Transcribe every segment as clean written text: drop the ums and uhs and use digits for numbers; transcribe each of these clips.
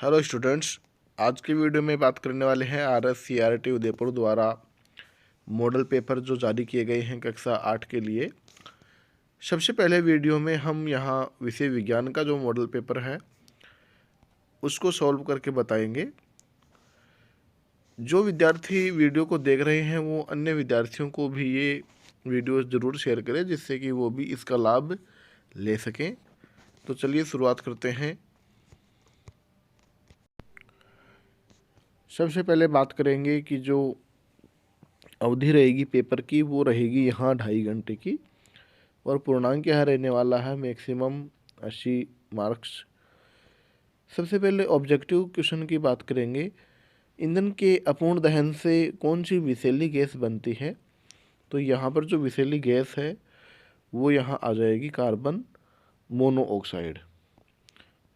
Hello students, आज की video में बात करने वाले हैं RSCRT उदयपुर द्वारा मॉडल पेपर जो जारी किए गए हैं कक्षा 8 के लिए। सबसे पहले वीडियो में हम यहाँ विषय विज्ञान का जो मॉडल पेपर है उसको सॉल्व करके बताएंगे। जो विद्यार्थी वीडियो को देख रहे हैं वो अन्य विद्यार्थियों को भी ये वीडियो ज़रूर शेयर करें जिससे कि वो भी इसका लाभ ले सकें। तो चलिए शुरुआत करते हैं। सबसे पहले बात करेंगे कि जो अवधि रहेगी पेपर की वो रहेगी यहाँ 2.5 घंटे की और पूर्णांक यहाँ रहने वाला है मैक्सिमम 80 मार्क्स। सबसे पहले ऑब्जेक्टिव क्वेश्चन की बात करेंगे। ईंधन के अपूर्ण दहन से कौन सी विषैली गैस बनती है? तो यहाँ पर जो विषैली गैस है वो यहाँ आ जाएगी कार्बन मोनोऑक्साइड।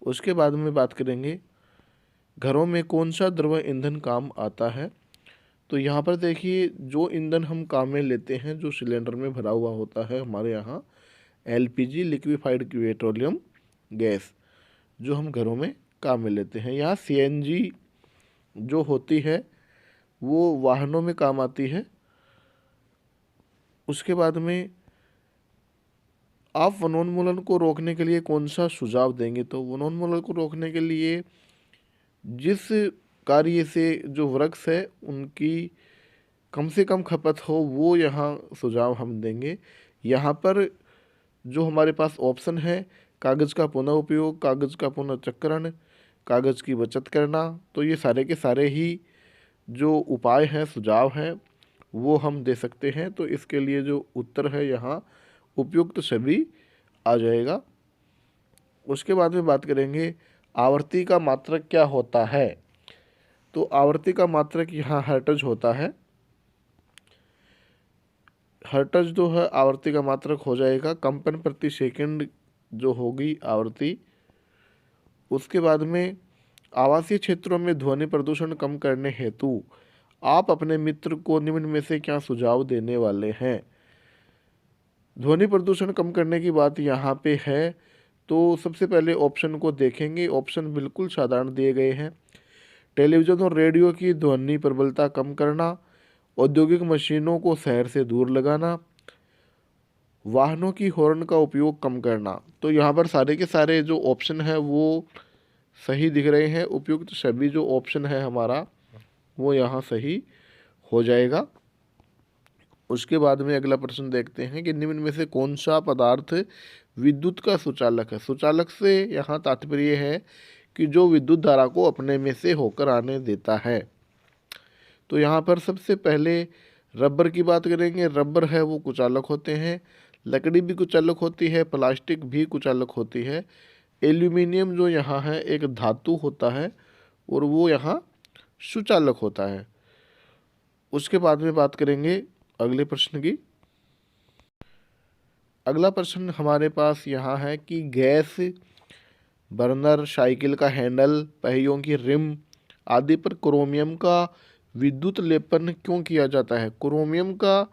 उसके बाद में बात करेंगे घरों में कौन सा द्रव ईंधन काम आता है? तो यहाँ पर देखिए जो ईंधन हम काम में लेते हैं जो सिलेंडर में भरा हुआ होता है हमारे यहाँ LPG लिक्विफाइड पेट्रोलियम गैस जो हम घरों में काम में लेते हैं। यहाँ CNG जो होती है वो वाहनों में काम आती है। उसके बाद में आप वनोन्मूलन को रोकने के लिए कौन सा सुझाव देंगे? तो वनोन्मूलन को रोकने के लिए जिस कार्य से जो वृक्ष है उनकी कम से कम खपत हो वो यहाँ सुझाव हम देंगे। यहाँ पर जो हमारे पास ऑप्शन है कागज़ का पुनः उपयोग, कागज़ का पुनः चक्रण, कागज़ की बचत करना, तो ये सारे के सारे ही जो उपाय हैं सुझाव हैं वो हम दे सकते हैं। तो इसके लिए जो उत्तर है यहाँ उपयुक्त सभी आ जाएगा। उसके बाद में बात करेंगे आवर्ती का मात्रक क्या होता है? तो आवर्ती का मात्रक यहाँ हर्ट्ज होता है। हर्ट्ज जो है आवर्ती का मात्रक हो जाएगा कंपन प्रति सेकंड जो होगी आवर्ती। उसके बाद में आवासीय क्षेत्रों में ध्वनि प्रदूषण कम करने हेतु आप अपने मित्र को निम्न में से क्या सुझाव देने वाले हैं? ध्वनि प्रदूषण कम करने की बात यहाँ पे है तो सबसे पहले ऑप्शन को देखेंगे। ऑप्शन बिल्कुल साधारण दिए गए हैं। टेलीविज़न और रेडियो की ध्वनि प्रबलता कम करना, औद्योगिक मशीनों को शहर से दूर लगाना, वाहनों की हॉर्न का उपयोग कम करना। तो यहाँ पर सारे के सारे जो ऑप्शन है वो सही दिख रहे हैं। उपयुक्त सभी जो ऑप्शन है हमारा वो यहाँ सही हो जाएगा। उसके बाद में अगला प्रश्न देखते हैं कि निम्न में से कौन सा पदार्थ विद्युत का सुचालक है? सुचालक से यहाँ तात्पर्य है कि जो विद्युत धारा को अपने में से होकर आने देता है। तो यहाँ पर सबसे पहले रबर की बात करेंगे। रबर है वो कुचालक होते हैं, लकड़ी भी कुचालक होती है, प्लास्टिक भी कुचालक होती है। एल्यूमिनियम जो यहाँ है एक धातु होता है और वो यहाँ सुचालक होता है। उसके बाद में बात करेंगे अगले प्रश्न की। अगला प्रश्न हमारे पास यहाँ है कि गैस बर्नर, साइकिल का हैंडल, पहियों की रिम आदि पर क्रोमियम का विद्युत लेपन क्यों किया जाता है? क्रोमियम का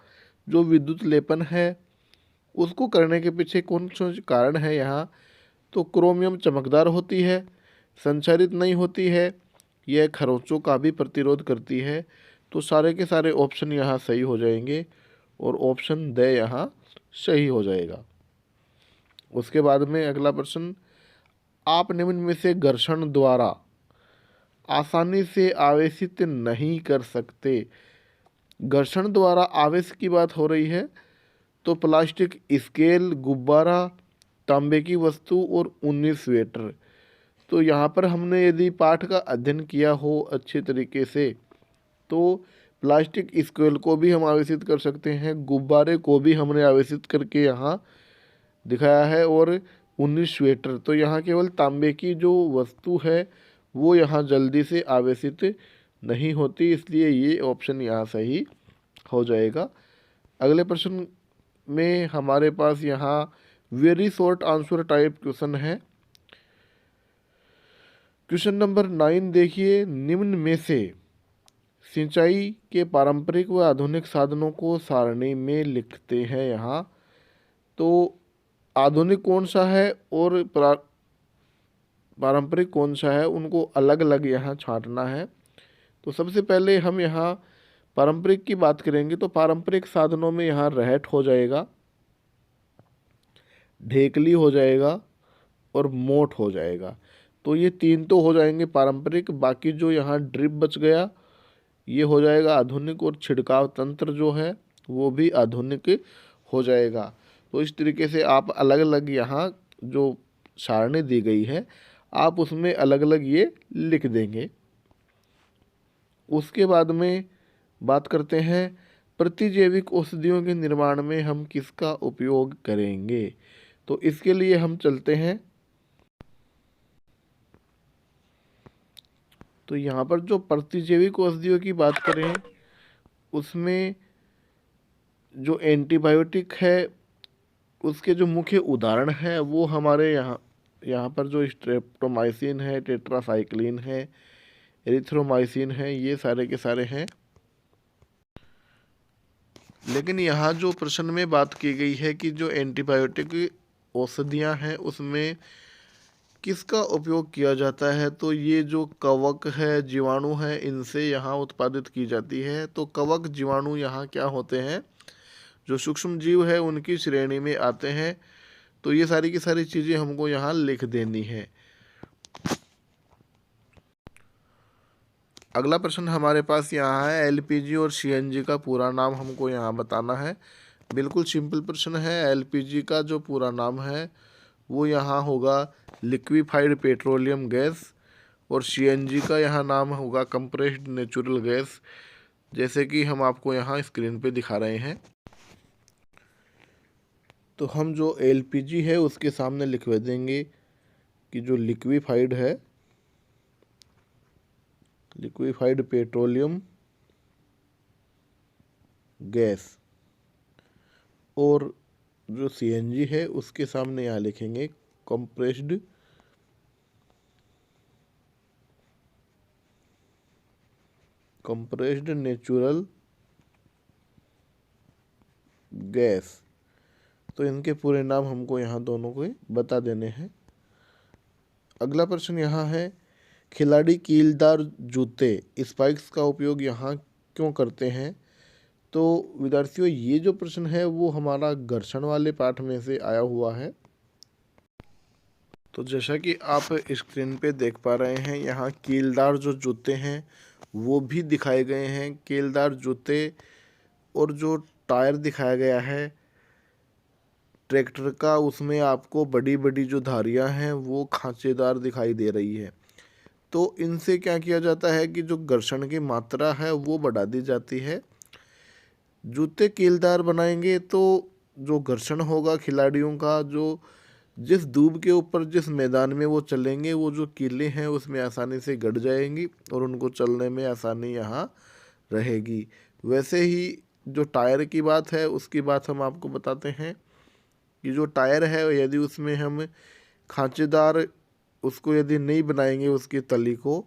जो विद्युत लेपन है उसको करने के पीछे कौन सा कारण है यहाँ? तो क्रोमियम चमकदार होती है, संक्षारित नहीं होती है, यह खरोंचों का भी प्रतिरोध करती है। तो सारे के सारे ऑप्शन यहाँ सही हो जाएंगे और ऑप्शन द यहाँ सही हो जाएगा। उसके बाद में अगला प्रश्न, आप निम्न में से घर्षण द्वारा आसानी से आवेशित नहीं कर सकते। घर्षण द्वारा आवेश की बात हो रही है तो प्लास्टिक, स्केल, गुब्बारा, तांबे की वस्तु और ऊनी स्वेटर। तो यहाँ पर हमने यदि पाठ का अध्ययन किया हो अच्छे तरीके से तो प्लास्टिक स्केल को भी हम आवेशित कर सकते हैं, गुब्बारे को भी हमने आवेशित करके यहाँ दिखाया है और ऊनी स्वेटर। तो यहाँ केवल तांबे की जो वस्तु है वो यहाँ जल्दी से आवेशित नहीं होती, इसलिए ये ऑप्शन यहाँ सही हो जाएगा। अगले प्रश्न में हमारे पास यहाँ very short answer type question है। क्वेश्चन नंबर 9 देखिए, निम्न में से सिंचाई के पारंपरिक व आधुनिक साधनों को सारणी में लिखते हैं। यहाँ तो आधुनिक कौन सा है और पारंपरिक कौन सा है उनको अलग अलग यहाँ छांटना है। तो सबसे पहले हम यहाँ पारंपरिक की बात करेंगे तो पारंपरिक साधनों में यहाँ रहट हो जाएगा, ढेकली हो जाएगा और मोट हो जाएगा। तो ये तीन तो हो जाएंगे पारंपरिक, बाकी जो यहाँ ड्रिप बच गया ये हो जाएगा आधुनिक, और छिड़काव तंत्र जो है वो भी आधुनिक हो जाएगा। तो इस तरीके से आप अलग अलग यहाँ जो सारणी दी गई है आप उसमें अलग अलग ये लिख देंगे। उसके बाद में बात करते हैं प्रतिजैविक औषधियों के निर्माण में हम किसका उपयोग करेंगे। तो इसके लिए हम चलते हैं, तो यहाँ पर जो प्रतिजैविक औषधियों की बात करें उसमें जो एंटीबायोटिक है उसके जो मुख्य उदाहरण है वो हमारे यहाँ पर जो स्ट्रेप्टोमाइसिन है, टेट्रासाइक्लिन है, एरिथ्रोमाइसिन है, ये सारे के सारे हैं। लेकिन यहाँ जो प्रश्न में बात की गई है कि जो एंटीबायोटिक औषधियाँ हैं उसमें किसका उपयोग किया जाता है, तो ये जो कवक है, जीवाणु है, इनसे यहाँ उत्पादित की जाती है। तो कवक जीवाणु यहाँ क्या होते हैं, जो सूक्ष्म जीव है उनकी श्रेणी में आते हैं। तो ये सारी की सारी चीज़ें हमको यहाँ लिख देनी है। अगला प्रश्न हमारे पास यहाँ है एलपीजी और सीएनजी का पूरा नाम हमको यहाँ बताना है। बिल्कुल सिंपल प्रश्न है। एलपीजी का जो पूरा नाम है वो यहाँ होगा लिक्विफाइड पेट्रोलियम गैस, और सीएनजी का यहाँ नाम होगा कंप्रेस्ड नेचुरल गैस, जैसे कि हम आपको यहाँ स्क्रीन पे दिखा रहे हैं। तो हम जो एलपीजी है उसके सामने लिखवा देंगे कि जो लिक्विफाइड है, लिक्विफाइड पेट्रोलियम गैस, और जो सीएनजी है उसके सामने यहाँ लिखेंगे कंप्रेस्ड नेचुरल गैस। तो इनके पूरे नाम हमको यहाँ दोनों को बता देने हैं। अगला प्रश्न यहाँ है खिलाड़ी कीलदार जूते स्पाइक्स का उपयोग यहाँ क्यों करते हैं। तो विद्यार्थियों ये जो प्रश्न है वो हमारा घर्षण वाले पाठ में से आया हुआ है। तो जैसा कि आप स्क्रीन पे देख पा रहे हैं यहाँ कीलदार जो जूते हैं वो भी दिखाए गए हैं। कीलदार जूते और जो टायर दिखाया गया है ट्रैक्टर का उसमें आपको बड़ी बड़ी जो धारियां हैं वो खांचेदार दिखाई दे रही है। तो इनसे क्या किया जाता है कि जो घर्षण की मात्रा है वो बढ़ा दी जाती है। जूते कीलदार बनाएंगे तो जो घर्षण होगा खिलाड़ियों का, जो जिस दूब के ऊपर जिस मैदान में वो चलेंगे वो जो कीलें हैं उसमें आसानी से गड़ जाएंगी और उनको चलने में आसानी यहाँ रहेगी। वैसे ही जो टायर की बात है उसकी बात हम आपको बताते हैं कि जो टायर है यदि उसमें हम खांचेदार उसको यदि नहीं बनाएंगे उसकी तली को,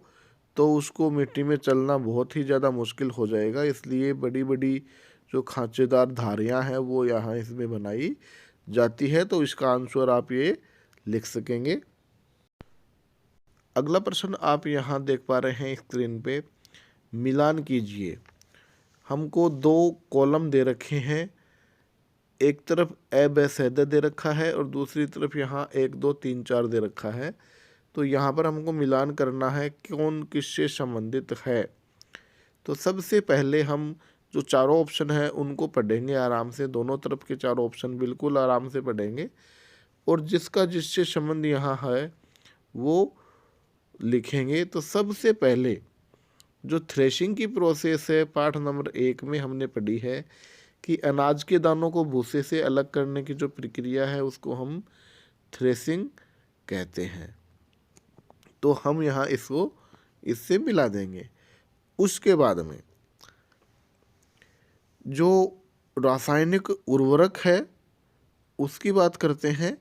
तो उसको मिट्टी में चलना बहुत ही ज़्यादा मुश्किल हो जाएगा। इसलिए बड़ी बड़ी जो खांचेदार धारियां हैं वो यहाँ इसमें बनाई जाती है। तो इसका आंसर आप ये लिख सकेंगे। अगला प्रश्न आप यहाँ देख पा रहे हैं स्क्रीन पे, मिलान कीजिए। हमको दो कॉलम दे रखे हैं, एक तरफ ए ब स द दे रखा है और दूसरी तरफ यहाँ 1 2 3 4 दे रखा है। तो यहाँ पर हमको मिलान करना है कौन किससे संबंधित है। तो सबसे पहले हम जो चारों ऑप्शन है उनको पढ़ेंगे आराम से, दोनों तरफ के चारों ऑप्शन बिल्कुल आराम से पढ़ेंगे और जिसका जिससे संबंध यहाँ है वो लिखेंगे। तो सबसे पहले जो थ्रेशिंग की प्रोसेस है पाठ नंबर 1 में हमने पढ़ी है कि अनाज के दानों को भूसे से अलग करने की जो प्रक्रिया है उसको हम थ्रेशिंग कहते हैं। तो हम यहाँ इसको इससे मिला देंगे। उसके बाद में जो रासायनिक उर्वरक है उसकी बात करते हैं।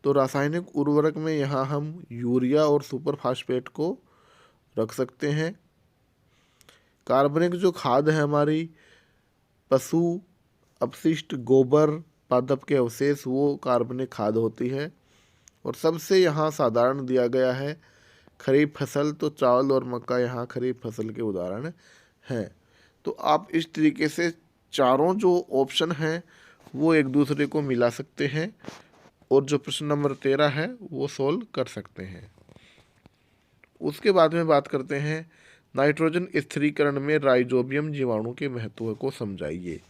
तो रासायनिक उर्वरक में यहाँ हम यूरिया और सुपर फास्फेट को रख सकते हैं। कार्बनिक जो खाद है हमारी पशु अपशिष्ट, गोबर, पादप के अवशेष, वो कार्बनिक खाद होती है। और सबसे यहाँ साधारण दिया गया है खरीफ फसल, तो चावल और मक्का यहाँ खरीफ फसल के उदाहरण हैं। तो आप इस तरीके से चारों जो ऑप्शन हैं वो एक दूसरे को मिला सकते हैं और जो प्रश्न नंबर 13 है वो सोल्व कर सकते हैं। उसके बाद में बात करते हैं नाइट्रोजन स्थिरीकरण में राइजोबियम जीवाणु के महत्व को समझाइए।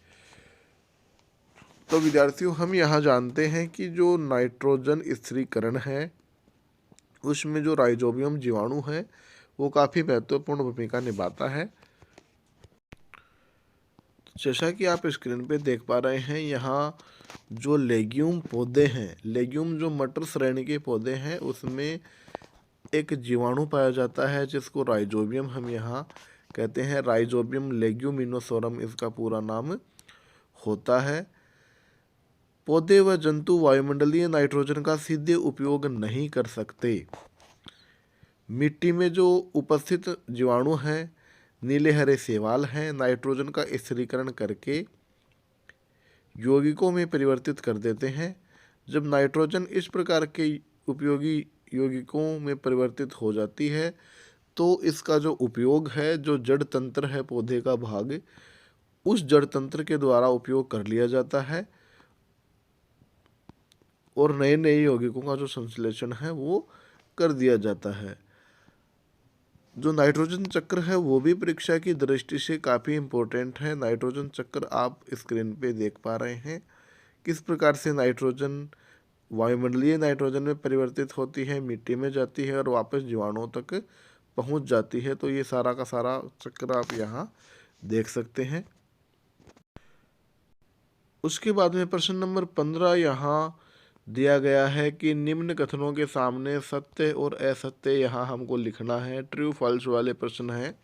तो विद्यार्थियों, हम यहाँ जानते हैं कि जो नाइट्रोजन स्थिरीकरण है उसमें जो राइजोबियम जीवाणु है वो काफ़ी महत्वपूर्ण भूमिका निभाता है। जैसा कि आप स्क्रीन पे देख पा रहे हैं, यहाँ जो लेग्यूम पौधे हैं, लेग्यूम जो मटर श्रेणी के पौधे हैं, उसमें एक जीवाणु पाया जाता है जिसको राइजोबियम हम यहाँ कहते हैं। राइजोबियम लेग्यूमिनोसोरम इसका पूरा नाम होता है। पौधे व जंतु वायुमंडलीय नाइट्रोजन का सीधे उपयोग नहीं कर सकते। मिट्टी में जो उपस्थित जीवाणु हैं, नीले हरे शैवाल हैं, नाइट्रोजन का स्थिरीकरण करके यौगिकों में परिवर्तित कर देते हैं। जब नाइट्रोजन इस प्रकार के उपयोगी यौगिकों में परिवर्तित हो जाती है तो इसका जो उपयोग है, जो जड़ तंत्र है पौधे का भाग, उस जड़ तंत्र के द्वारा उपयोग कर लिया जाता है और नए नए यौगिकों का जो संश्लेषण है वो कर दिया जाता है। जो नाइट्रोजन चक्र है वो भी परीक्षा की दृष्टि से काफ़ी इम्पोर्टेंट है। नाइट्रोजन चक्र आप स्क्रीन पे देख पा रहे हैं, किस प्रकार से नाइट्रोजन वायुमंडलीय नाइट्रोजन में परिवर्तित होती है, मिट्टी में जाती है और वापस जीवाणुओं तक पहुंच जाती है। तो ये सारा का सारा चक्र आप यहाँ देख सकते हैं। उसके बाद में प्रश्न नंबर 15 यहाँ दिया गया है कि निम्न कथनों के सामने सत्य और असत्य यहाँ हमको लिखना है। ट्रू फॉल्स वाले प्रश्न हैं।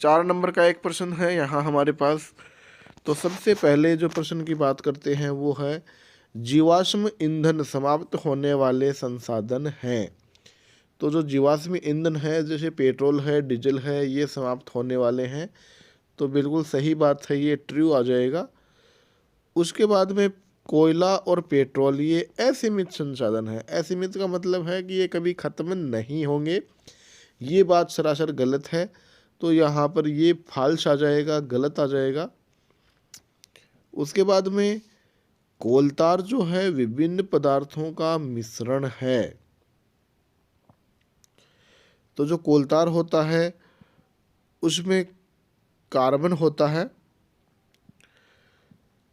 4 नंबर का एक प्रश्न है यहाँ हमारे पास। तो सबसे पहले जो प्रश्न की बात करते हैं वो है जीवाश्म ईंधन समाप्त होने वाले संसाधन हैं। तो जो जीवाश्म ईंधन है जैसे पेट्रोल है, डीजल है, ये समाप्त होने वाले हैं। तो बिल्कुल सही बात है, ये ट्रू आ जाएगा। उसके बाद में कोयला और पेट्रोल ये असीमित संसाधन है। असीमित का मतलब है कि ये कभी ख़त्म नहीं होंगे। ये बात सरासर गलत है, तो यहाँ पर ये फाल्स आ जाएगा, गलत आ जाएगा। उसके बाद में कोलतार जो है विभिन्न पदार्थों का मिश्रण है। तो जो कोलतार होता है उसमें कार्बन होता है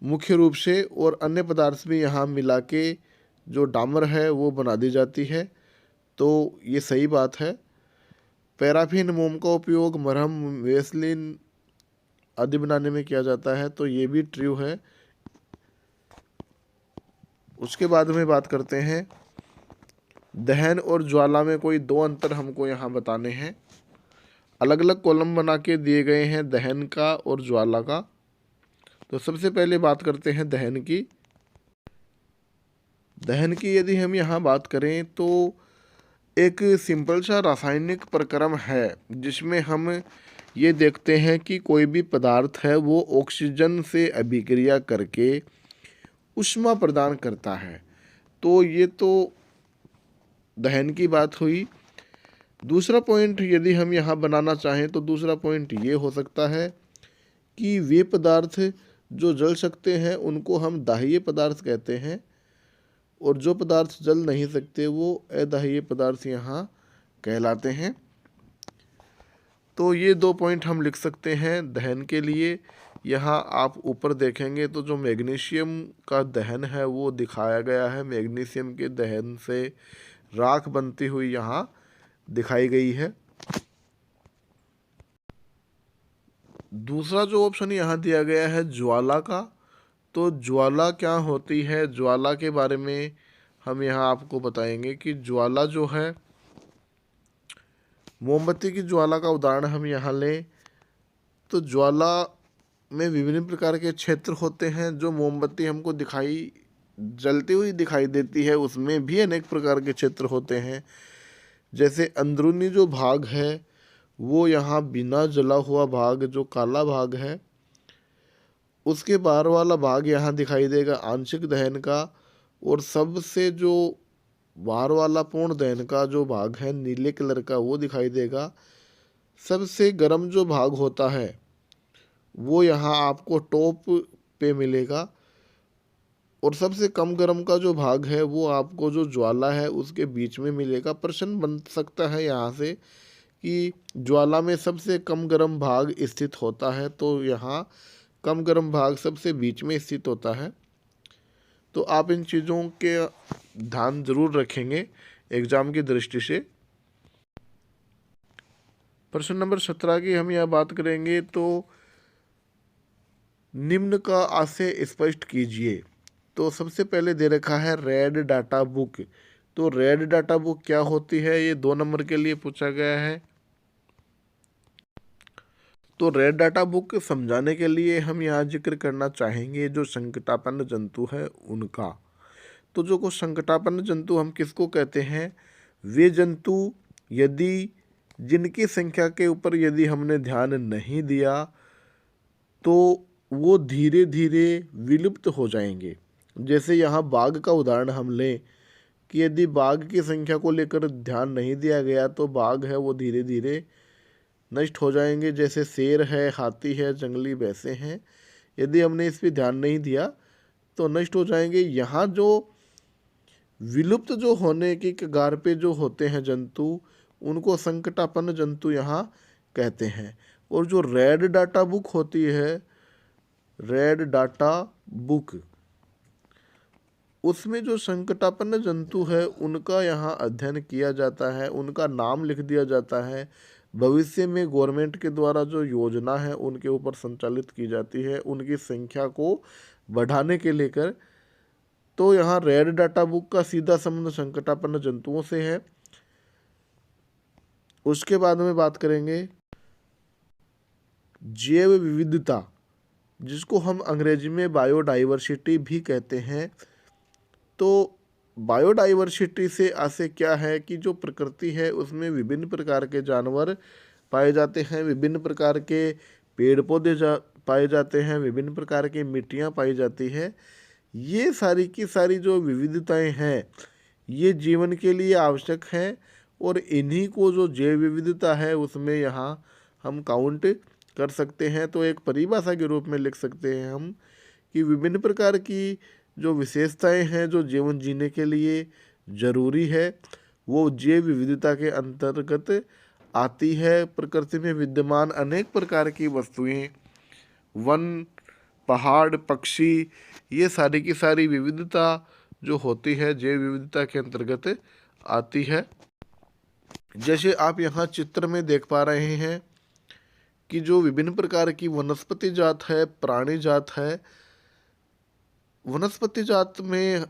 मुख्य रूप से, और अन्य पदार्थ भी यहाँ मिला के जो डामर है वो बना दी जाती है। तो ये सही बात है। पैराफिन मोम का उपयोग मरहम, वेसलिन आदि बनाने में किया जाता है, तो ये भी ट्रू है। उसके बाद में बात करते हैं दहन और ज्वाला में कोई 2 अंतर हमको यहाँ बताने हैं। अलग अलग कॉलम बना के दिए गए हैं दहन का और ज्वाला का। तो सबसे पहले बात करते हैं दहन की। दहन की यदि हम यहाँ बात करें तो एक सिंपल सा रासायनिक प्रक्रम है जिसमें हम ये देखते हैं कि कोई भी पदार्थ है वो ऑक्सीजन से अभिक्रिया करके ऊष्मा प्रदान करता है। तो ये तो दहन की बात हुई। दूसरा पॉइंट यदि हम यहाँ बनाना चाहें तो दूसरा पॉइंट ये हो सकता है कि वे पदार्थ जो जल सकते हैं उनको हम दाह्य पदार्थ कहते हैं और जो पदार्थ जल नहीं सकते वो अदाह्य पदार्थ यहाँ कहलाते हैं। तो ये 2 पॉइंट हम लिख सकते हैं दहन के लिए। यहाँ आप ऊपर देखेंगे तो जो मैग्नीशियम का दहन है वो दिखाया गया है। मैग्नीशियम के दहन से राख बनती हुई यहाँ दिखाई गई है। दूसरा जो ऑप्शन यहाँ दिया गया है ज्वाला का, तो ज्वाला क्या होती है, ज्वाला के बारे में हम यहाँ आपको बताएंगे कि ज्वाला जो है, मोमबत्ती की ज्वाला का उदाहरण हम यहाँ लें तो ज्वाला में विभिन्न प्रकार के क्षेत्र होते हैं। जो मोमबत्ती हमको जलती हुई दिखाई देती है उसमें भी अनेक प्रकार के क्षेत्र होते हैं। जैसे अंदरूनी जो भाग है वो यहाँ बिना जला हुआ भाग जो काला भाग है, उसके बाहर वाला भाग यहाँ दिखाई देगा आंशिक दहन का, और सबसे जो बाहर वाला पूर्ण दहन का जो भाग है नीले कलर का वो दिखाई देगा। सबसे गर्म जो भाग होता है वो यहाँ आपको टॉप पे मिलेगा, और सबसे कम गर्म का जो भाग है वो आपको जो ज्वाला है उसके बीच में मिलेगा। प्रश्न बन सकता है यहाँ से कि ज्वाला में सबसे कम गर्म भाग स्थित होता है, तो यहाँ कम गर्म भाग सबसे बीच में स्थित होता है। तो आप इन चीज़ों के ध्यान जरूर रखेंगे एग्जाम की दृष्टि से। प्रश्न नंबर 17 की हम यहाँ बात करेंगे तो निम्न का आशय स्पष्ट कीजिए। तो सबसे पहले दे रखा है रेड डाटा बुक। तो रेड डाटा बुक क्या होती है, ये 2 नंबर के लिए पूछा गया है। तो रेड डाटा बुक समझाने के लिए हम यहाँ जिक्र करना चाहेंगे जो संकटापन्न जंतु है उनका। तो जो कुछ संकटापन्न जंतु हम किसको कहते हैं, वे जंतु यदि जिनकी संख्या के ऊपर यदि हमने ध्यान नहीं दिया तो वो धीरे धीरे विलुप्त हो जाएंगे। जैसे यहाँ बाघ का उदाहरण हम लें कि यदि बाघ की संख्या को लेकर ध्यान नहीं दिया गया तो बाघ है वो धीरे धीरे नष्ट हो जाएंगे। जैसे शेर है, हाथी है, जंगली भैंसे हैं, यदि हमने इस पर ध्यान नहीं दिया तो नष्ट हो जाएंगे। यहाँ जो विलुप्त जो होने की कगार पे जो होते हैं जंतु उनको संकटापन्न जंतु यहाँ कहते हैं। और जो रेड डाटा बुक होती है, रेड डाटा बुक, उसमें जो संकटापन्न जंतु है उनका यहाँ अध्ययन किया जाता है, उनका नाम लिख दिया जाता है। भविष्य में गवर्नमेंट के द्वारा जो योजना है उनके ऊपर संचालित की जाती है उनकी संख्या को बढ़ाने के लेकर। तो यहाँ रेड डाटा बुक का सीधा संबंध संकटापन्न जंतुओं से है। उसके बाद में बात करेंगे जैव विविधता, जिसको हम अंग्रेजी में बायोडाइवर्सिटी भी कहते हैं। तो बायोडाइवर्सिटी से आशय क्या है कि जो प्रकृति है उसमें विभिन्न प्रकार के जानवर पाए जाते हैं, विभिन्न प्रकार के पेड़ पौधे पाए जाते हैं, विभिन्न प्रकार की मिट्टियाँ पाई जाती है। ये सारी की सारी जो विविधताएं हैं ये जीवन के लिए आवश्यक हैं, और इन्हीं को जो जैव विविधता है उसमें यहाँ हम काउंट कर सकते हैं। तो एक परिभाषा के रूप में लिख सकते हैं हम कि विभिन्न प्रकार की जो विशेषताएं हैं जो जीवन जीने के लिए जरूरी है वो जैव विविधता के अंतर्गत आती है। प्रकृति में विद्यमान अनेक प्रकार की वस्तुएं, वन, पहाड़, पक्षी, ये सारी की सारी विविधता जो होती है जैव विविधता के अंतर्गत आती है। जैसे आप यहाँ चित्र में देख पा रहे हैं कि जो विभिन्न प्रकार की वनस्पति जात है, प्राणी जात है। वनस्पति जात में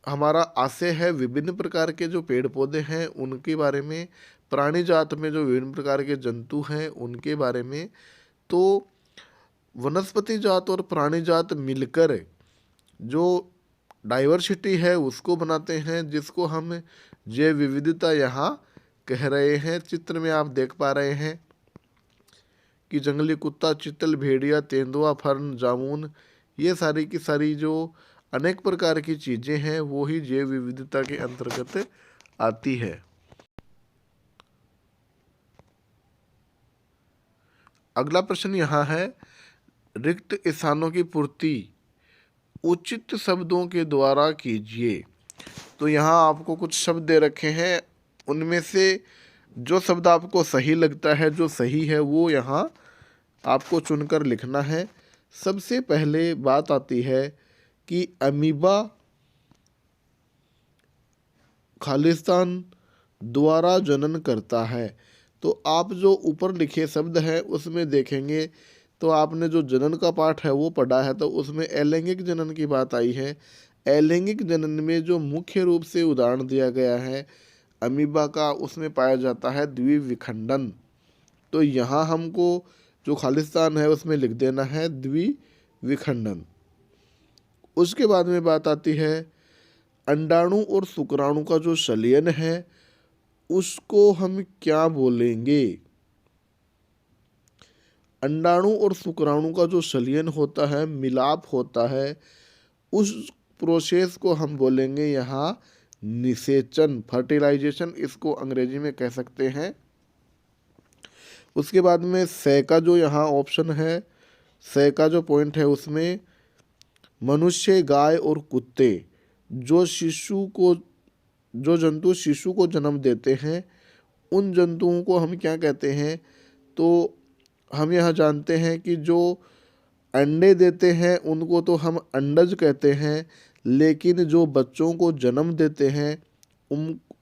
हमारा आशय है विभिन्न प्रकार के जो पेड़ पौधे हैं उनके बारे में, प्राणी जात में जो विभिन्न प्रकार के जंतु हैं उनके बारे में। तो वनस्पति जात और प्राणी जात मिलकर जो डाइवर्सिटी है उसको बनाते हैं, जिसको हम जैव विविधता यहाँ कह रहे हैं। चित्र में आप देख पा रहे हैं कि जंगली कुत्ता, चीतल, भेड़िया, तेंदुआ, फर्न, जामुन, ये सारी की सारी जो अनेक प्रकार की चीज़ें हैं वो ही जैव विविधता के अंतर्गत आती है। अगला प्रश्न यहाँ है, रिक्त स्थानों की पूर्ति उचित शब्दों के द्वारा कीजिए। तो यहाँ आपको कुछ शब्द दे रखे हैं, उनमें से जो शब्द आपको सही लगता है, जो सही है, वो यहाँ आपको चुनकर लिखना है। सबसे पहले बात आती है कि अमीबा खालिस्तान द्वारा जनन करता है। तो आप जो ऊपर लिखे शब्द हैं उसमें देखेंगे तो आपने जो जनन का पाठ है वो पढ़ा है, तो उसमें अलैंगिक जनन की बात आई है। अलैंगिक जनन में जो मुख्य रूप से उदाहरण दिया गया है अमीबा का, उसमें पाया जाता है द्विविखंडन। तो यहाँ हमको जो खालिस्तान है उसमें लिख देना है द्विविखंडन। उसके बाद में बात आती है अंडाणु और शुक्राणु का जो संलयन है उसको हम क्या बोलेंगे। अंडाणु और शुक्राणु का जो संलयन होता है, मिलाप होता है, उस प्रोसेस को हम बोलेंगे यहाँ निषेचन, फर्टिलाइजेशन इसको अंग्रेजी में कह सकते हैं। उसके बाद में से का जो यहाँ ऑप्शन है, से का जो पॉइंट है उसमें मनुष्य, गाय और कुत्ते जो जो जंतु शिशु को जन्म देते हैं उन जंतुओं को हम क्या कहते हैं, तो हम यह जानते हैं कि जो अंडे देते हैं उनको तो हम अंडज कहते हैं, लेकिन जो बच्चों को जन्म देते हैं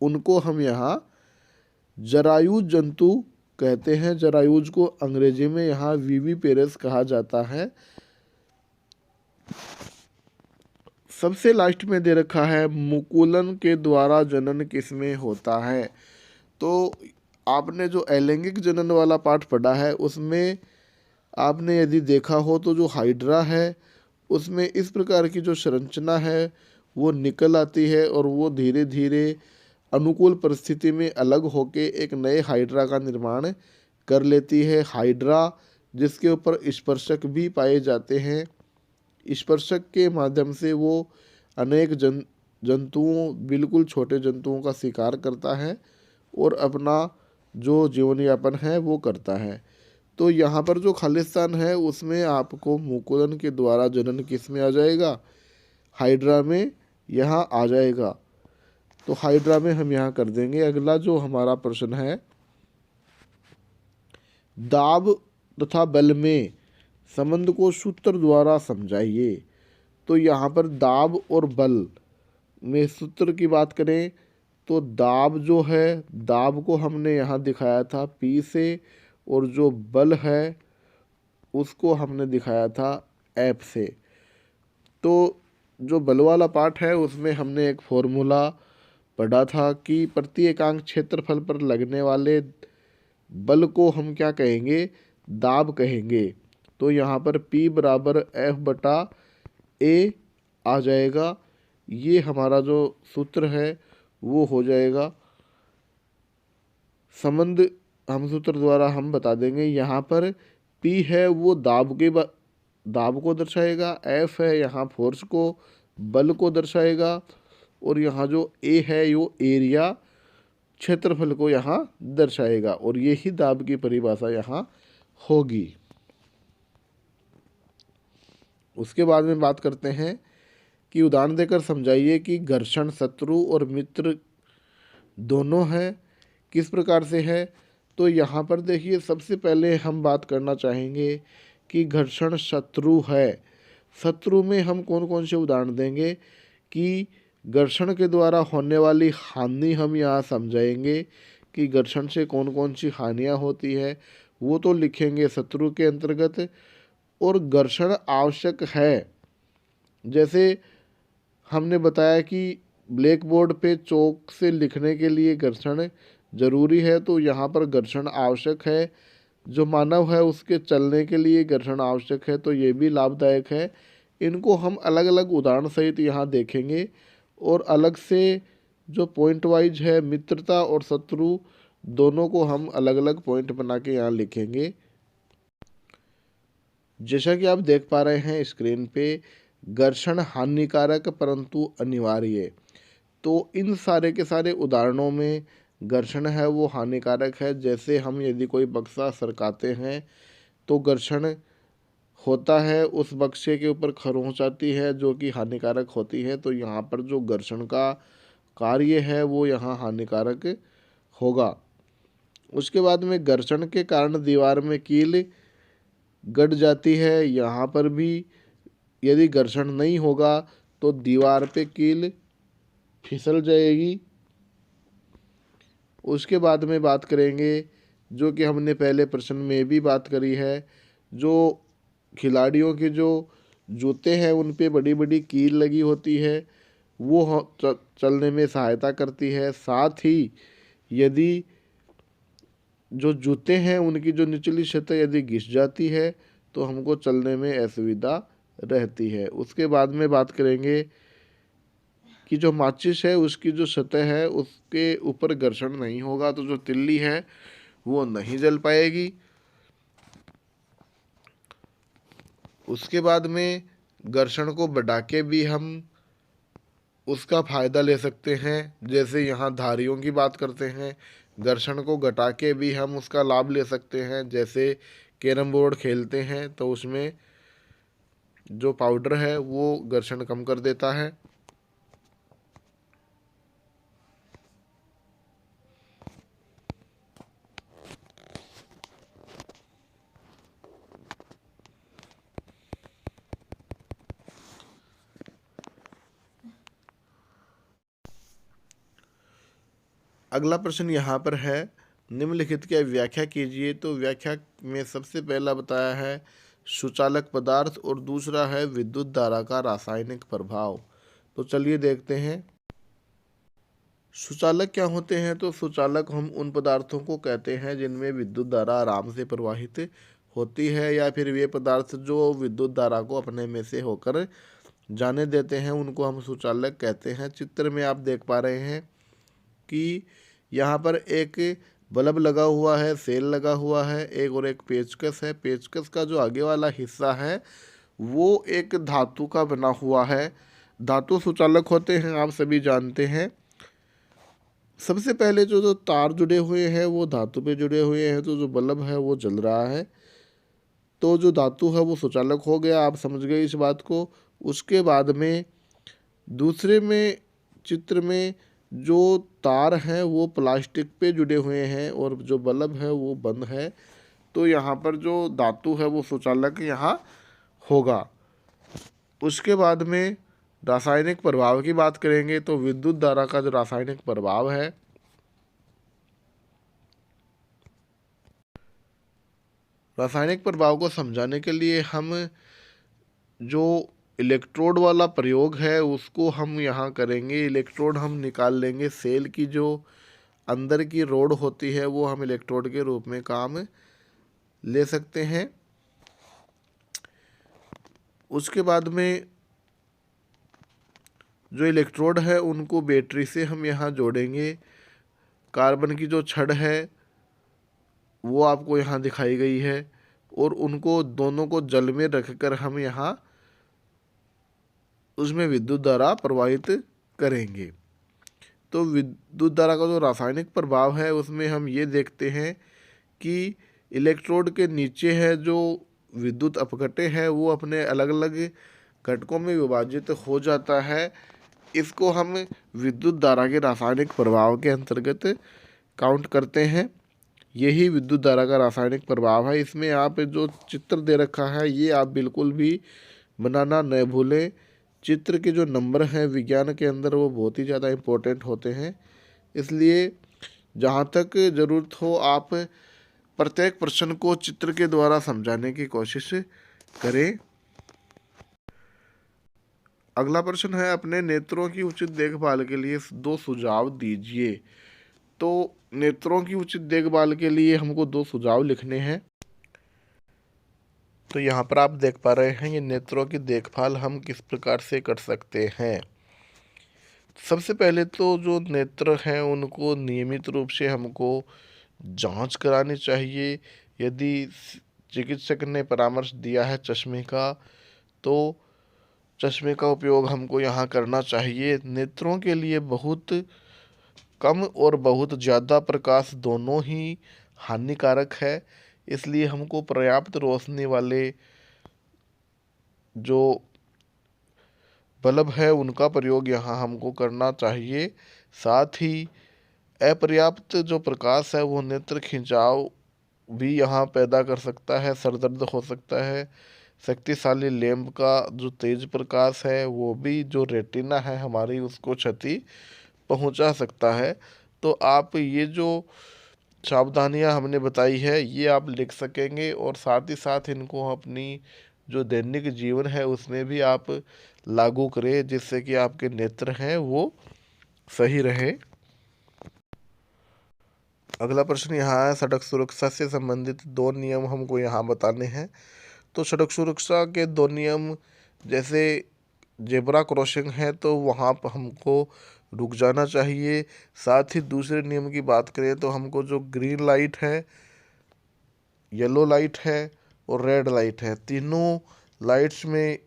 उनको हम यहाँ जरायुज जंतु कहते हैं। जरायुज को अंग्रेजी में यहाँ विविपेरस कहा जाता है। सबसे लास्ट में दे रखा है मुकुलन के द्वारा जनन किसमें होता है। तो आपने जो अलैंगिक जनन वाला पाठ पढ़ा है उसमें आपने यदि देखा हो तो जो हाइड्रा है उसमें इस प्रकार की जो संरचना है वो निकल आती है और वो धीरे धीरे अनुकूल परिस्थिति में अलग होके एक नए हाइड्रा का निर्माण कर लेती है। हाइड्रा जिसके ऊपर स्पर्शक भी पाए जाते हैं, स्पर्शक के माध्यम से वो अनेक जंतुओं, बिल्कुल छोटे जंतुओं का शिकार करता है और अपना जो जीवन यापन है वो करता है। तो यहाँ पर जो खालिस्तान है उसमें आपको मुकुलन के द्वारा जनन किस में आ जाएगा, हाइड्रा में यहाँ आ जाएगा। तो हाइड्रा में हम यहाँ कर देंगे। अगला जो हमारा प्रश्न है, दाब तथा बल में संबंध को सूत्र द्वारा समझाइए। तो यहाँ पर दाब और बल में सूत्र की बात करें तो दाब जो है, दाब को हमने यहाँ दिखाया था P से, और जो बल है उसको हमने दिखाया था F से। तो जो बल वाला पार्ट है उसमें हमने एक फॉर्मूला पढ़ा था कि प्रति एकांक क्षेत्रफल पर लगने वाले बल को हम क्या कहेंगे, दाब कहेंगे। तो यहाँ पर P बराबर F/A आ जाएगा। ये हमारा जो सूत्र है वो हो जाएगा। संबंध हम सूत्र द्वारा हम बता देंगे। यहाँ पर P है वो दाब को दर्शाएगा, F है यहाँ फोर्स को, बल को दर्शाएगा, और यहाँ जो A है वो एरिया, क्षेत्रफल को यहाँ दर्शाएगा, और यही दाब की परिभाषा यहाँ होगी। उसके बाद में बात करते हैं कि उदाहरण देकर समझाइए कि घर्षण शत्रु और मित्र दोनों है, किस प्रकार से है। तो यहाँ पर देखिए सबसे पहले हम बात करना चाहेंगे कि घर्षण शत्रु है। शत्रु में हम कौन कौन से उदाहरण देंगे कि घर्षण के द्वारा होने वाली हानि हम यहाँ समझाएंगे कि घर्षण से कौन कौन सी हानियाँ होती है, वो तो लिखेंगे शत्रु के अंतर्गत। और घर्षण आवश्यक है, जैसे हमने बताया कि ब्लैक बोर्ड पे चौक से लिखने के लिए घर्षण जरूरी है, तो यहाँ पर घर्षण आवश्यक है। जो मानव है उसके चलने के लिए घर्षण आवश्यक है, तो ये भी लाभदायक है। इनको हम अलग अलग उदाहरण सहित यहाँ देखेंगे, और अलग से जो पॉइंट वाइज है मित्रता और शत्रु दोनों को हम अलग अलग पॉइंट बना के यहाँ लिखेंगे। जैसा कि आप देख पा रहे हैं स्क्रीन पे, घर्षण हानिकारक परंतु अनिवार्य। तो इन सारे के सारे उदाहरणों में घर्षण है वो हानिकारक है। जैसे हम यदि कोई बक्सा सरकाते हैं तो घर्षण होता है, उस बक्से के ऊपर खरोंच आती है जो कि हानिकारक होती है। तो यहाँ पर जो घर्षण का कार्य है वो यहाँ हानिकारक होगा। उसके बाद में घर्षण के कारण दीवार में कील गड़ जाती है। यहाँ पर भी यदि घर्षण नहीं होगा तो दीवार पे कील फिसल जाएगी। उसके बाद में बात करेंगे जो कि हमने पहले प्रश्न में भी बात करी है, जो खिलाड़ियों के जो जूते हैं उन पे बड़ी बड़ी कील लगी होती है, वो चलने में सहायता करती है। साथ ही यदि जो जूते हैं उनकी जो निचली सतह यदि घिस जाती है तो हमको चलने में असुविधा रहती है। उसके बाद में बात करेंगे कि जो माचिस है उसकी जो सतह है उसके ऊपर घर्षण नहीं होगा, तो जो तिल्ली है वो नहीं जल पाएगी। उसके बाद में घर्षण को बढ़ा के भी हम उसका फ़ायदा ले सकते हैं। जैसे यहाँ धारियों की बात करते हैं, घर्षण को घटा के भी हम उसका लाभ ले सकते हैं। जैसे कैरम बोर्ड खेलते हैं तो उसमें जो पाउडर है वो घर्षण कम कर देता है। अगला प्रश्न यहाँ पर है, निम्नलिखित की व्याख्या कीजिए। तो व्याख्या में सबसे पहला बताया है सुचालक पदार्थ और दूसरा है विद्युत धारा का रासायनिक प्रभाव। तो चलिए देखते हैं। सुचालक क्या होते हैं? तो सुचालक हम उन पदार्थों को कहते हैं जिनमें विद्युत धारा आराम से प्रवाहित होती है, या फिर वे पदार्थ जो विद्युत धारा को अपने में से होकर जाने देते हैं उनको हम सुचालक कहते हैं। चित्र में आप देख पा रहे हैं कि यहाँ पर एक बल्ब लगा हुआ है, सेल लगा हुआ है, एक और एक पेचकस है। पेचकस का जो आगे वाला हिस्सा है वो एक धातु का बना हुआ है। धातु सुचालक होते हैं, आप सभी जानते हैं। सबसे पहले जो तार जुड़े हुए हैं वो धातु पे जुड़े हुए हैं, तो जो बल्ब है वो जल रहा है, तो जो धातु है वो सुचालक हो गया। आप समझ गए इस बात को। उसके बाद में दूसरे में चित्र में जो तार हैं वो प्लास्टिक पे जुड़े हुए हैं और जो बल्ब है वो बंद है, तो यहाँ पर जो धातु है वो सुचालक यहाँ होगा। उसके बाद में रासायनिक प्रभाव की बात करेंगे। तो विद्युत धारा का जो रासायनिक प्रभाव है, रासायनिक प्रभाव को समझाने के लिए हम जो इलेक्ट्रोड वाला प्रयोग है उसको हम यहाँ करेंगे। इलेक्ट्रोड हम निकाल लेंगे, सेल की जो अंदर की रोड होती है वो हम इलेक्ट्रोड के रूप में काम ले सकते हैं। उसके बाद में जो इलेक्ट्रोड है उनको बैटरी से हम यहाँ जोड़ेंगे। कार्बन की जो छड़ है वो आपको यहाँ दिखाई गई है, और उनको दोनों को जल में रखकर हम यहाँ उसमें विद्युत धारा प्रवाहित करेंगे। तो विद्युत धारा का जो रासायनिक प्रभाव है उसमें हम ये देखते हैं कि इलेक्ट्रोड के नीचे है जो विद्युत अपघटे हैं वो अपने अलग अलग घटकों में विभाजित हो जाता है। इसको हम विद्युत धारा के रासायनिक प्रभाव के अंतर्गत काउंट करते हैं। यही विद्युत धारा का रासायनिक प्रभाव है। इसमें आप जो चित्र दे रखा है ये आप बिल्कुल भी बनाना न भूलें। चित्र के जो नंबर हैं विज्ञान के अंदर वो बहुत ही ज़्यादा इम्पोर्टेंट होते हैं, इसलिए जहाँ तक ज़रूरत हो आप प्रत्येक प्रश्न को चित्र के द्वारा समझाने की कोशिश करें। अगला प्रश्न है, अपने नेत्रों की उचित देखभाल के लिए 2 सुझाव दीजिए। तो नेत्रों की उचित देखभाल के लिए हमको 2 सुझाव लिखने हैं। तो यहाँ पर आप देख पा रहे हैं ये नेत्रों की देखभाल हम किस प्रकार से कर सकते हैं। सबसे पहले तो जो नेत्र हैं उनको नियमित रूप से हमको जांच करानी चाहिए। यदि चिकित्सक ने परामर्श दिया है चश्मे का, तो चश्मे का उपयोग हमको यहाँ करना चाहिए। नेत्रों के लिए बहुत कम और बहुत ज़्यादा प्रकाश दोनों ही हानिकारक है, इसलिए हमको पर्याप्त रोशनी वाले जो बल्ब है उनका प्रयोग यहाँ हमको करना चाहिए। साथ ही अपर्याप्त जो प्रकाश है वो नेत्र खिंचाव भी यहाँ पैदा कर सकता है, सर दर्द हो सकता है। शक्तिशाली लैंप का जो तेज प्रकाश है वो भी जो रेटिना है हमारी उसको क्षति पहुँचा सकता है। तो आप ये जो सावधानियां हमने बताई है ये आप लिख सकेंगे, और साथ ही साथ इनको अपनी जो दैनिक जीवन है उसमें भी आप लागू करें, जिससे कि आपके नेत्र हैं वो सही रहे। अगला प्रश्न यहाँ है, सड़क सुरक्षा से संबंधित 2 नियम हमको यहाँ बताने हैं। तो सड़क सुरक्षा के 2 नियम, जैसे जेब्रा क्रॉसिंग है तो वहाँ पर हमको रुक जाना चाहिए। साथ ही दूसरे नियम की बात करें तो हमको जो ग्रीन लाइट है, येलो लाइट है और रेड लाइट है, तीनों लाइट्स में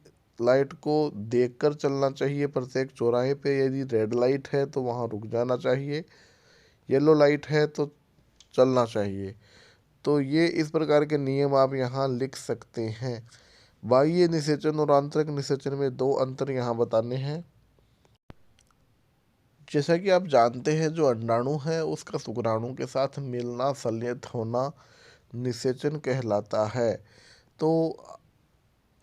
लाइट को देखकर चलना चाहिए। प्रत्येक चौराहे पे यदि रेड लाइट है तो वहाँ रुक जाना चाहिए, येलो लाइट है तो चलना चाहिए। तो ये इस प्रकार के नियम आप यहाँ लिख सकते हैं। बाह्य निषेचन और आंतरिक निषेचन में दो अंतर यहाँ बताने हैं। जैसा कि आप जानते हैं, जो अंडाणु है उसका शुक्राणु के साथ मिलना, संलयन होना निषेचन कहलाता है। तो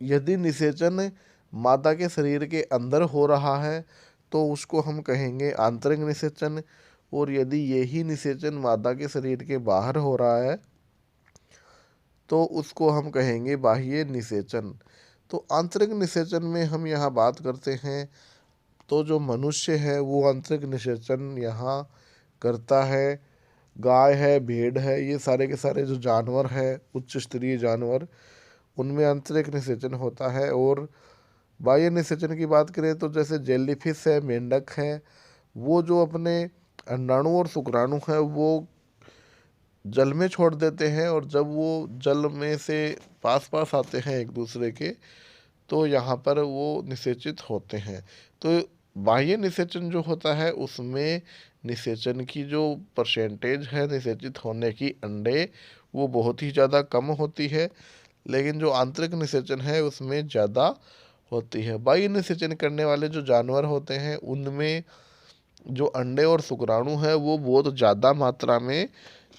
यदि निषेचन मादा के शरीर के अंदर हो रहा है तो उसको हम कहेंगे आंतरिक निषेचन, और यदि यही निषेचन मादा के शरीर के बाहर हो रहा है तो उसको हम कहेंगे बाह्य निषेचन। तो आंतरिक निषेचन में हम यहाँ बात करते हैं तो जो मनुष्य है वो आंतरिक निषेचन यहाँ करता है। गाय है, भेड़ है, ये सारे के सारे जो जानवर है, उच्च स्तरीय जानवर, उनमें आंतरिक निषेचन होता है। और बाह्य निषेचन की बात करें तो जैसे जेलीफिश है, मेंढक है, वो जो अपने अंडाणु और शुक्राणु है वो जल में छोड़ देते हैं, और जब वो जल में से पास पास आते हैं एक दूसरे के तो यहाँ पर वो निषेचित होते हैं। तो बाह्य निषेचन जो होता है उसमें निषेचन की जो परसेंटेज है निषेचित होने की अंडे, वो बहुत ही ज़्यादा कम होती है, लेकिन जो आंतरिक निषेचन है उसमें ज़्यादा होती है। बाह्य निषेचन करने वाले जो जानवर होते हैं उनमें जो अंडे और शुक्राणु है वो बहुत ज़्यादा मात्रा में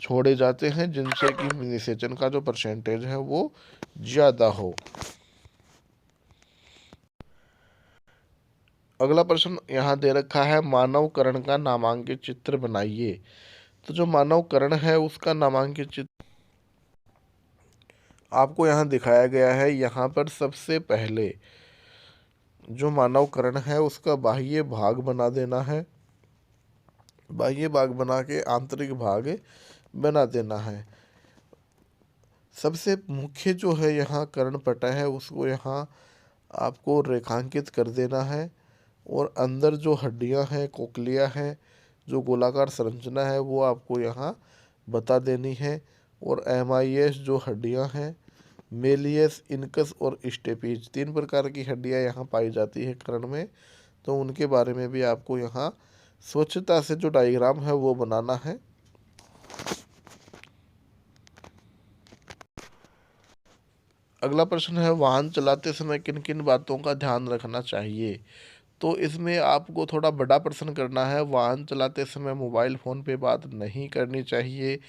छोड़े जाते हैं, जिनसे कि निषेचन का जो परसेंटेज है वो ज़्यादा हो। अगला प्रश्न यहाँ दे रखा है, मानव कर्ण का नामांकित चित्र बनाइए। तो जो मानव कर्ण है उसका नामांकित चित्र आपको यहाँ दिखाया गया है। यहाँ पर सबसे पहले जो मानव कर्ण है उसका बाह्य भाग बना देना है, बाह्य भाग बना के आंतरिक भाग बना देना है। सबसे मुख्य जो है यहाँ कर्णपटा है उसको यहाँ आपको रेखांकित कर देना है, और अंदर जो हड्डियाँ हैं, कोकलिया है, जो गोलाकार संरचना है वो आपको यहाँ बता देनी है। और एमाइएस जो हड्डियाँ हैं, मेलियस, इनकस और स्टेपीज, तीन प्रकार की हड्डियाँ यहाँ पाई जाती है कर्ण में, तो उनके बारे में भी आपको यहाँ स्वच्छता से जो डायग्राम है वो बनाना है। अगला प्रश्न है, वाहन चलाते समय किन किन बातों का ध्यान रखना चाहिए। तो इसमें आपको थोड़ा बड़ा प्रश्न करना है। वाहन चलाते समय मोबाइल फ़ोन पे बात नहीं करनी चाहिए।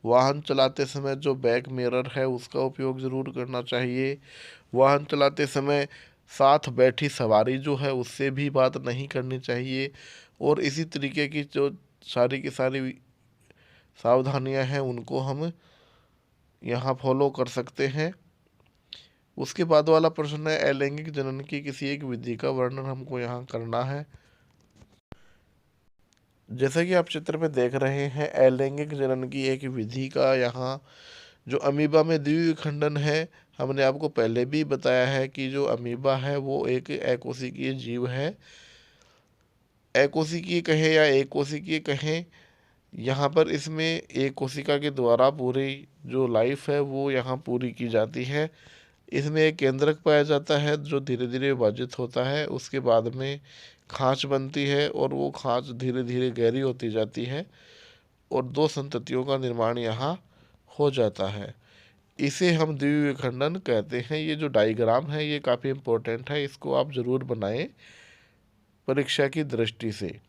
वाहन चलाते समय जो बैक मिरर है उसका उपयोग ज़रूर करना चाहिए। वाहन चलाते समय साथ बैठी सवारी जो है उससे भी बात नहीं करनी चाहिए। और इसी तरीके की जो सारी की सारी सावधानियां हैं उनको हम यहाँ फॉलो कर सकते हैं। उसके बाद वाला प्रश्न है, अलैंगिक जनन की किसी एक विधि का वर्णन हमको यहाँ करना है। जैसा कि आप चित्र में देख रहे हैं, अलैंगिक जनन की एक विधि का यहाँ जो अमीबा में द्विखंडन है, हमने आपको पहले भी बताया है कि जो अमीबा है वो एक एकोशिकीय जीव है। एकोशिकीय कहें या एकोशिकीय कहें, यहाँ पर इसमें एक कोशिका के द्वारा पूरी जो लाइफ है वो यहाँ पूरी की जाती है। इसमें एक केंद्रक पाया जाता है जो धीरे धीरे विभाजित होता है, उसके बाद में खांच बनती है और वो खांच धीरे धीरे गहरी होती जाती है और दो संततियों का निर्माण यहाँ हो जाता है। इसे हम द्विविखंडन कहते हैं। ये जो डायग्राम है ये काफ़ी इम्पोर्टेंट है, इसको आप ज़रूर बनाएं परीक्षा की दृष्टि से।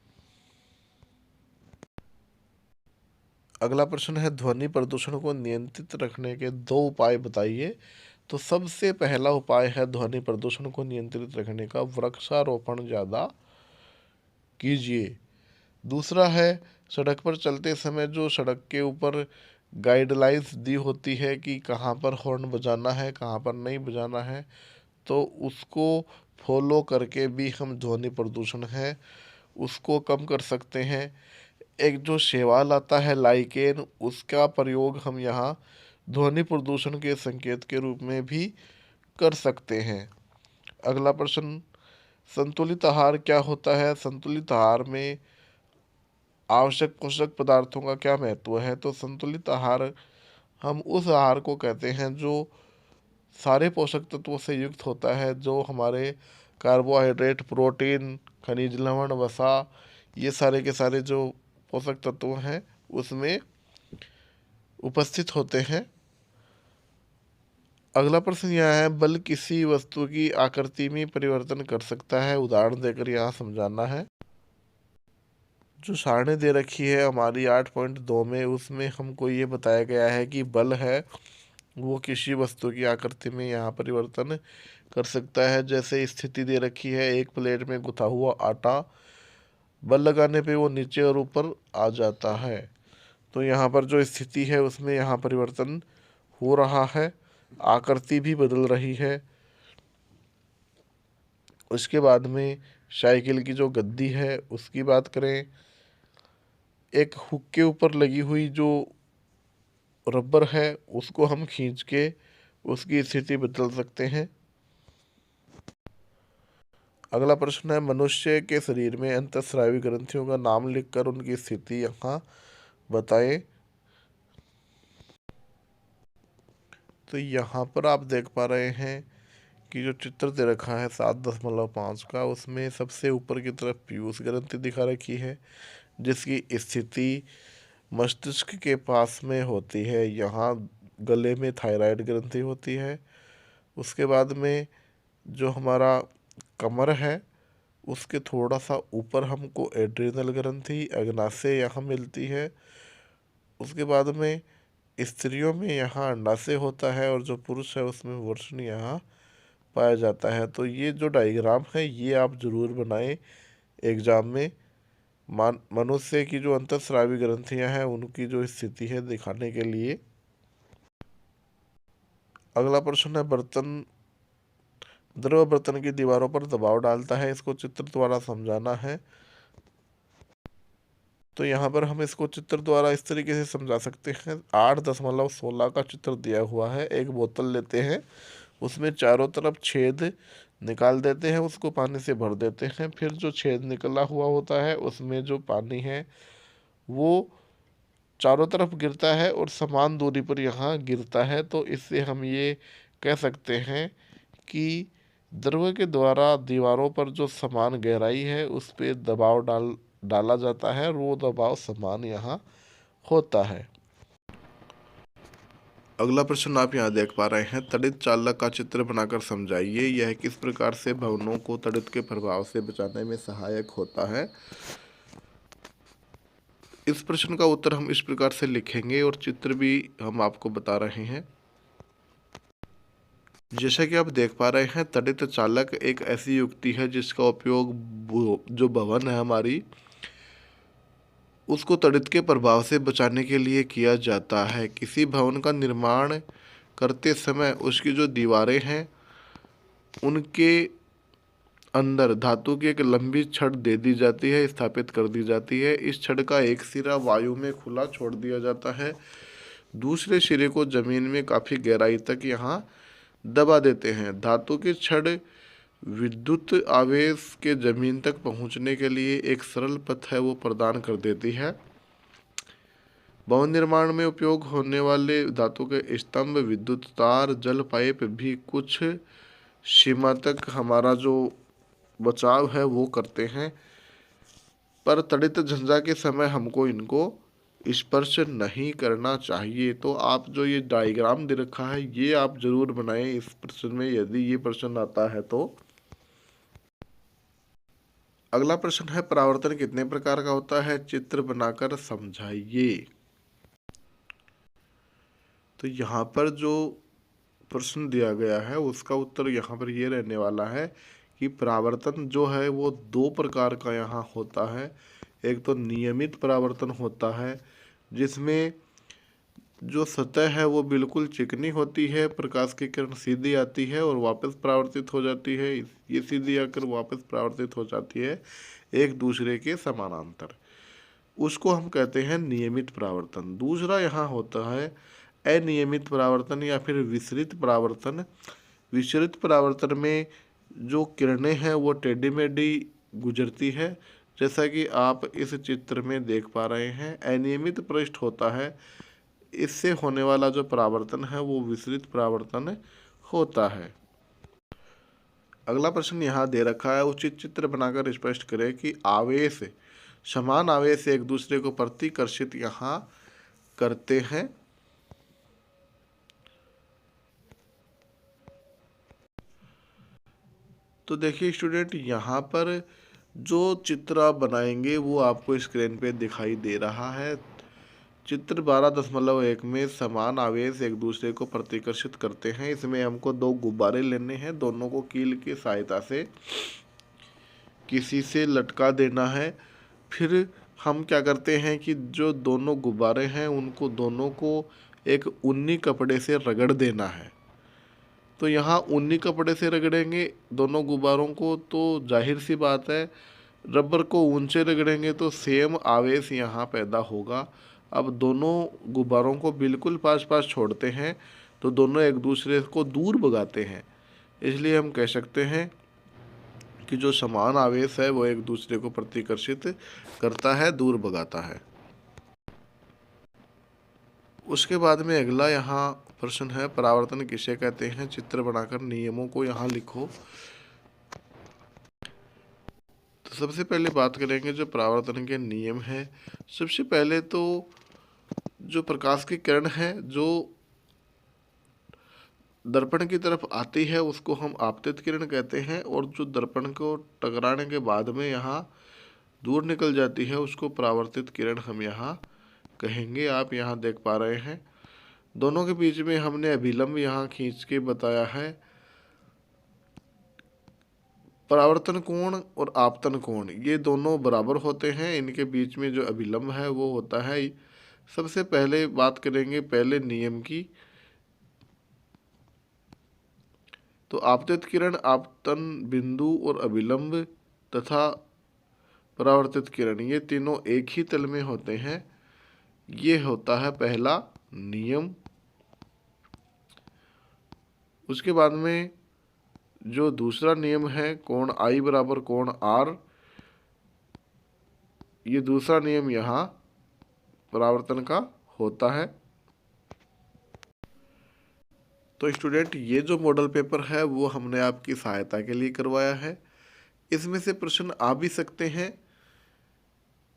अगला प्रश्न है, ध्वनि प्रदूषण को नियंत्रित रखने के दो उपाय बताइए। तो सबसे पहला उपाय है ध्वनि प्रदूषण को नियंत्रित रखने का, वृक्षारोपण ज़्यादा कीजिए। दूसरा है, सड़क पर चलते समय जो सड़क के ऊपर गाइडलाइंस दी होती है कि कहाँ पर हॉर्न बजाना है, कहाँ पर नहीं बजाना है, तो उसको फॉलो करके भी हम ध्वनि प्रदूषण है उसको कम कर सकते हैं। एक जो शैवाल आता है लाइकेन, उसका प्रयोग हम यहाँ ध्वनि प्रदूषण के संकेत के रूप में भी कर सकते हैं। अगला प्रश्न, संतुलित आहार क्या होता है। संतुलित आहार में आवश्यक पोषक पदार्थों का क्या महत्व है। तो संतुलित आहार हम उस आहार को कहते हैं जो सारे पोषक तत्वों से युक्त होता है, जो हमारे कार्बोहाइड्रेट, प्रोटीन, खनिज लवण, वसा, ये सारे के सारे जो पोषक तत्व हैं उसमें उपस्थित होते हैं। अगला प्रश्न यह है, बल किसी वस्तु की आकृति में परिवर्तन कर सकता है? उदाहरण देकर यहाँ समझाना है। जो सारणी दे रखी है हमारी 8.2 में, उसमें हमको ये बताया गया है कि बल है वो किसी वस्तु की आकृति में यहाँ परिवर्तन कर सकता है। जैसे स्थिति दे रखी है, एक प्लेट में गुथा हुआ आटा, बल लगाने पे वो नीचे और ऊपर आ जाता है। तो यहाँ पर जो स्थिति है उसमें यहाँ परिवर्तन हो रहा है, आकृति भी बदल रही है। उसके बाद में साइकिल की जो गद्दी है उसकी बात करें, एक हुक के ऊपर लगी हुई जो रबर है उसको हम खींच के उसकी स्थिति बदल सकते हैं। अगला प्रश्न है, मनुष्य के शरीर में अंतःस्रावी ग्रंथियों का नाम लिखकर उनकी स्थिति यहाँ बताएं। तो यहाँ पर आप देख पा रहे हैं कि जो चित्र दे रखा है 7.5 का, उसमें सबसे ऊपर की तरफ पीयूष ग्रंथि दिखा रखी है, जिसकी स्थिति मस्तिष्क के पास में होती है। यहाँ गले में थायराइड ग्रंथि होती है। उसके बाद में जो हमारा कमर है उसके थोड़ा सा ऊपर हमको एड्रिनल ग्रंथि, अग्नाशय यहाँ मिलती है। उसके बाद में स्त्रियों में यहाँ अंडाशय होता है और जो पुरुष है उसमें वृषण यहाँ पाया जाता है। तो ये जो डायग्राम है ये आप जरूर बनाएं एग्जाम में, मनुष्य की जो अंतःस्रावी ग्रंथियां हैं उनकी जो स्थिति है दिखाने के लिए। अगला प्रश्न है, बर्तन द्रव बर्तन की दीवारों पर दबाव डालता है, इसको चित्र द्वारा समझाना है। तो यहाँ पर हम इसको चित्र द्वारा इस तरीके से समझा सकते हैं। 8.16 का चित्र दिया हुआ है। एक बोतल लेते हैं, उसमें चारों तरफ छेद निकाल देते हैं, उसको पानी से भर देते हैं। फिर जो छेद निकला हुआ होता है उसमें जो पानी है वो चारों तरफ गिरता है और समान दूरी पर यहाँ गिरता है। तो इससे हम ये कह सकते हैं कि द्रव के द्वारा दीवारों पर जो समान गहराई है उस पर दबाव डाला जाता है और वो दबाव समान यहाँ होता है। अगला प्रश्न आप यहाँ देख पा रहे हैं, तड़ित चालक का चित्र बनाकर समझाइए, यह किस प्रकार से भवनों को तड़ित के प्रभाव से बचाने में सहायक होता है। इस प्रश्न का उत्तर हम इस प्रकार से लिखेंगे और चित्र भी हम आपको बता रहे हैं। जैसा कि आप देख पा रहे हैं, तड़ित चालक एक ऐसी युक्ति है जिसका उपयोग जो भवन है हमारी उसको तड़ित के प्रभाव से बचाने के लिए किया जाता है। किसी भवन का निर्माण करते समय उसकी जो दीवारें हैं उनके अंदर धातु की एक लंबी छड़ दे दी जाती है, स्थापित कर दी जाती है। इस छड़ का एक सिरा वायु में खुला छोड़ दिया जाता है, दूसरे सिरे को जमीन में काफ़ी गहराई तक यहाँ दबा देते हैं। धातु की छड़ विद्युत आवेश के जमीन तक पहुँचने के लिए एक सरल पथ है वो प्रदान कर देती है। भवन निर्माण में उपयोग होने वाले धातु के स्तंभ, विद्युत तार, जल पाइप भी कुछ सीमा तक हमारा जो बचाव है वो करते हैं, पर तड़ित झंझा के समय हमको इनको स्पर्श नहीं करना चाहिए। तो आप जो ये डायग्राम दे रखा है ये आप जरूर बनाएं इस प्रश्न में, यदि ये प्रश्न आता है तो। अगला प्रश्न है, परावर्तन कितने प्रकार का होता है, चित्र बनाकर समझाइए। तो यहाँ पर जो प्रश्न दिया गया है उसका उत्तर यहाँ पर ये रहने वाला है कि परावर्तन जो है वो 2 प्रकार का यहाँ होता है। एक तो नियमित परावर्तन होता है जिसमें जो सतह है वो बिल्कुल चिकनी होती है, प्रकाश की किरण सीधी आती है और वापस परावर्तित हो जाती है, ये सीधी आकर वापस परावर्तित हो जाती है एक दूसरे के समानांतर, उसको हम कहते हैं नियमित परावर्तन। दूसरा यहाँ होता है अनियमित परावर्तन या फिर विसरित परावर्तन। विसरित परावर्तन में जो किरणें हैं वो टेढ़ी मेढ़ी गुजरती है, जैसा कि आप इस चित्र में देख पा रहे हैं। अनियमित पृष्ठ होता है, इससे होने वाला जो परावर्तन है वो विसरित परावर्तन होता है। अगला प्रश्न यहाँ दे रखा है, उचित चित्र बनाकर स्पष्ट करें कि आवेश, समान आवेश एक दूसरे को प्रतिकर्षित यहाँ करते हैं। तो देखिए स्टूडेंट, यहाँ पर जो चित्र आप बनाएंगे वो आपको स्क्रीन पे दिखाई दे रहा है। चित्र 12.1 में समान आवेश एक दूसरे को प्रतिकर्षित करते हैं। इसमें हमको दो गुब्बारे लेने हैं, दोनों को कील की सहायता से किसी से लटका देना है। फिर हम क्या करते हैं कि जो दोनों गुब्बारे हैं उनको दोनों को एक ऊनी कपड़े से रगड़ देना है। तो यहाँ ऊनी कपड़े से रगड़ेंगे दोनों गुब्बारों को तो जाहिर सी बात है रबर को ऊंचे रगड़ेंगे तो सेम आवेश यहाँ पैदा होगा। अब दोनों गुब्बारों को बिल्कुल पास पास छोड़ते हैं तो दोनों एक दूसरे को दूर भगाते हैं। इसलिए हम कह सकते हैं कि जो समान आवेश है वो एक दूसरे को प्रतिकर्षित करता है, दूर भगाता है। उसके बाद में अगला यहाँ प्रश्न है, परावर्तन किसे कहते हैं, चित्र बनाकर नियमों को यहाँ लिखो। तो सबसे पहले बात करेंगे जो परावर्तन के नियम है। सबसे पहले तो जो प्रकाश की किरण है जो दर्पण की तरफ आती है उसको हम आपतित किरण कहते हैं, और जो दर्पण को टकराने के बाद में यहाँ दूर निकल जाती है उसको परावर्तित किरण हम यहाँ कहेंगे। आप यहाँ देख पा रहे हैं दोनों के बीच में हमने अभिलंब यहाँ खींच के बताया है। परावर्तन कोण और आपतन कोण ये दोनों बराबर होते हैं, इनके बीच में जो अभिलंब है वो होता है। सबसे पहले बात करेंगे पहले नियम की। तो आपतित किरण, आपतन बिंदु और अभिलंब तथा परावर्तित किरण ये तीनों एक ही तल में होते हैं। ये होता है पहला नियम। उसके बाद में जो दूसरा नियम है कोण आई बराबर कोण आर, ये दूसरा नियम यहाँ परावर्तन का होता है। तो स्टूडेंट ये जो मॉडल पेपर है वो हमने आपकी सहायता के लिए करवाया है। इसमें से प्रश्न आ भी सकते हैं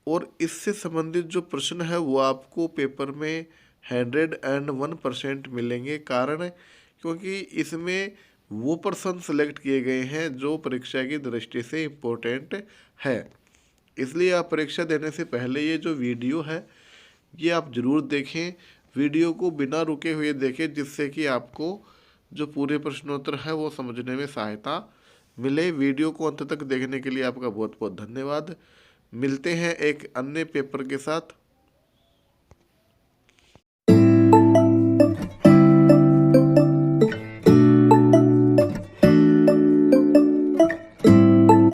और इससे संबंधित जो प्रश्न है वो आपको पेपर में 101% मिलेंगे। कारण क्योंकि इसमें वो पर्सन सेलेक्ट किए गए हैं जो परीक्षा की दृष्टि से इम्पोर्टेंट है। इसलिए आप परीक्षा देने से पहले ये जो वीडियो है ये आप ज़रूर देखें, वीडियो को बिना रुके हुए देखें, जिससे कि आपको जो पूरे प्रश्नोत्तर है वो समझने में सहायता मिले। वीडियो को अंत तक देखने के लिए आपका बहुत बहुत धन्यवाद। मिलते हैं एक अन्य पेपर के साथ।